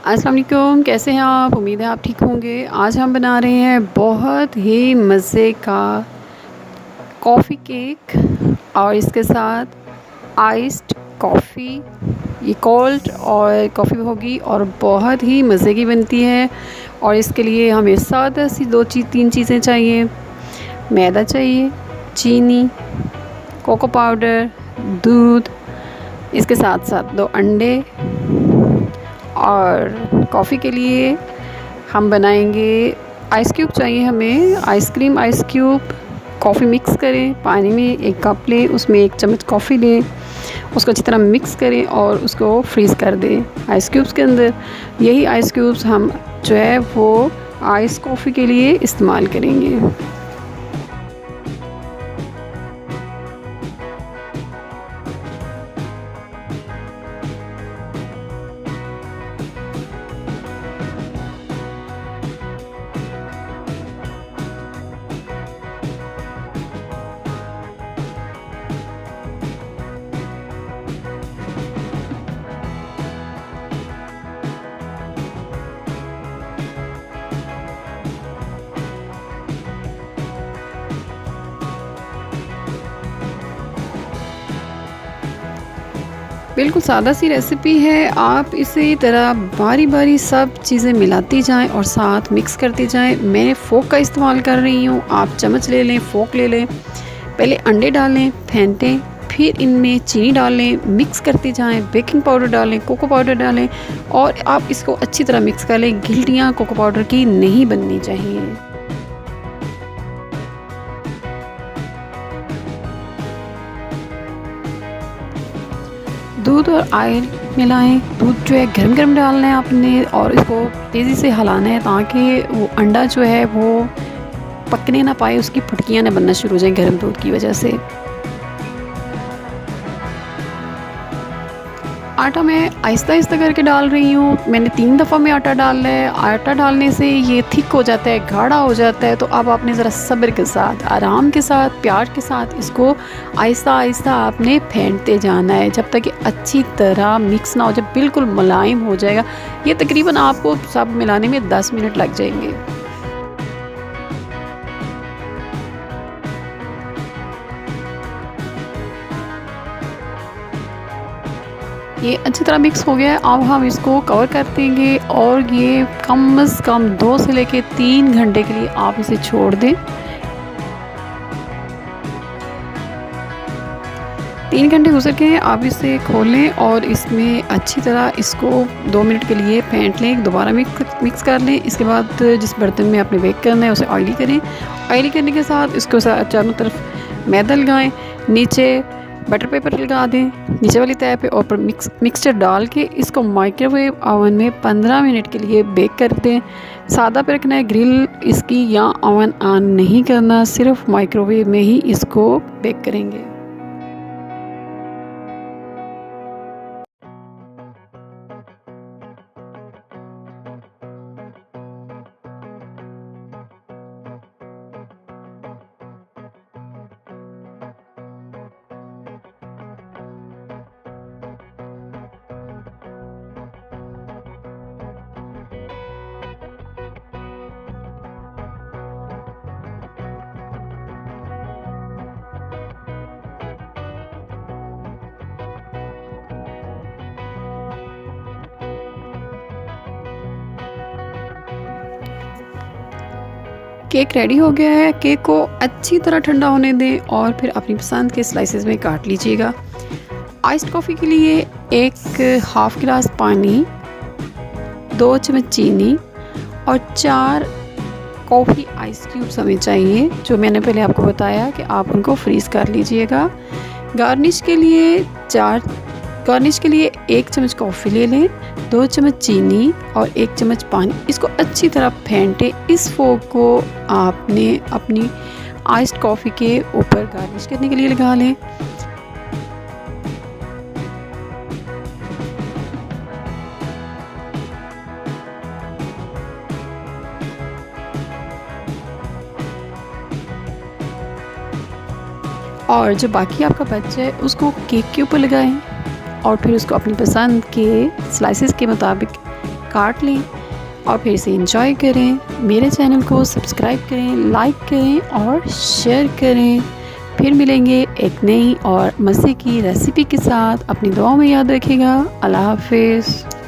अस्सलाम वालेकुम, कैसे हैं आप? उम्मीद है आप ठीक होंगे। आज हम बना रहे हैं बहुत ही मज़े का कॉफ़ी केक और इसके साथ आइस्ड कॉफ़ी। ये कोल्ड और कॉफ़ी होगी और बहुत ही मज़े की बनती है। और इसके लिए हमें सादा सी तीन चीज़ें चाहिए। मैदा चाहिए, चीनी, कोको पाउडर, दूध, इसके साथ साथ 2 अंडे। और कॉफ़ी के लिए हम बनाएंगे आइस क्यूब चाहिए हमें, ice cream ice cube. Coffee mix करें, पानी में 1 कप लें, उसमें 1 चम्मच कॉफ़ी लें, उसको अच्छी तरह मिक्स करें और उसको फ्रीज़ कर दें आइस क्यूब्स के अंदर। यही आइस क्यूब्स हम जो है वो आइस कॉफ़ी के लिए इस्तेमाल करेंगे। बिल्कुल सादा सी रेसिपी है। आप इसी तरह बारी बारी सब चीज़ें मिलाती जाएं और साथ मिक्स करती जाएं। मैं फ़ोक का इस्तेमाल कर रही हूँ, आप चम्मच ले लें, फ़ोक ले लें। पहले अंडे डालें, फेंटें, फिर इनमें चीनी डालें, मिक्स करती जाएं, बेकिंग पाउडर डालें, कोको पाउडर डालें और आप इसको अच्छी तरह मिक्स कर लें। गिल्टियाँ कोको पाउडर की नहीं बननी चाहिए। दूध और ऑयल मिलाएं। दूध जो है गरम-गरम डालना है आपने और इसको तेज़ी से हिलाना है ताकि वो अंडा जो है वो पकने ना पाए, उसकी फुटकियाँ ना बनना शुरू हो जाएँ गर्म दूध की वजह से। आटा मैं आहिस्ता-आहिस्ता करके डाल रही हूँ। मैंने 3 दफ़ा में आटा डाला है। आटा डालने से ये थिक हो जाता है, गाढ़ा हो जाता है। तो अब आपने ज़रा सब्र के साथ, आराम के साथ, प्यार के साथ इसको आहिस्ता-आहिस्ता आपने फेंटते जाना है जब तक कि अच्छी तरह मिक्स ना हो जाए, बिल्कुल मुलायम हो जाएगा। ये तकरीबन आपको सब मिलाने में 10 मिनट लग जाएंगे। ये अच्छी तरह मिक्स हो गया है। अब हम इसको कवर कर देंगे और ये कम से कम 2 से लेके 3 घंटे के लिए आप इसे छोड़ दें। 3 घंटे गुजर के आप इसे खोल लें और इसमें अच्छी तरह इसको 2 मिनट के लिए फेंट लें, दोबारा मिक्स कर लें। इसके बाद जिस बर्तन में आपने बेक करना है उसे ऑयली करें। ऑयली करने के साथ इसको चारों तरफ मैदा लगाएं, नीचे बटर पेपर लगा दें नीचे वाली तह पे और मिक्सचर डाल के इसको माइक्रोवेव ओवन में 15 मिनट के लिए बेक कर दें। सादा पे रखना है, ग्रिल इसकी या ओवन ऑन नहीं करना, सिर्फ माइक्रोवेव में ही इसको बेक करेंगे। केक रेडी हो गया है। केक को अच्छी तरह ठंडा होने दें और फिर अपनी पसंद के स्लाइसेस में काट लीजिएगा। आइस्ड कॉफ़ी के लिए 1 हाफ़ गिलास पानी, 2 चम्मच चीनी और 4 कॉफ़ी आइस क्यूब्स हमें चाहिए, जो मैंने पहले आपको बताया कि आप उनको फ्रीज़ कर लीजिएगा। गार्निश के लिए 1 चम्मच कॉफ़ी ले लें, 2 चम्मच चीनी और 1 चम्मच पानी। इसको अच्छी तरह फेंटें। इस फोक को आपने अपनी आइस्ड कॉफ़ी के ऊपर गार्निश करने के लिए लगा लें। और जो बाकी आपका बच जाए उसको केक के ऊपर लगाएं और फिर उसको अपनी पसंद के स्लाइसेस के मुताबिक काट लें और फिर इसे एंजॉय करें। मेरे चैनल को सब्सक्राइब करें, लाइक करें और शेयर करें। फिर मिलेंगे एक नई और मज़े की रेसिपी के साथ। अपनी दुआओं में याद रखिएगा। अल्लाह हाफ़िज़।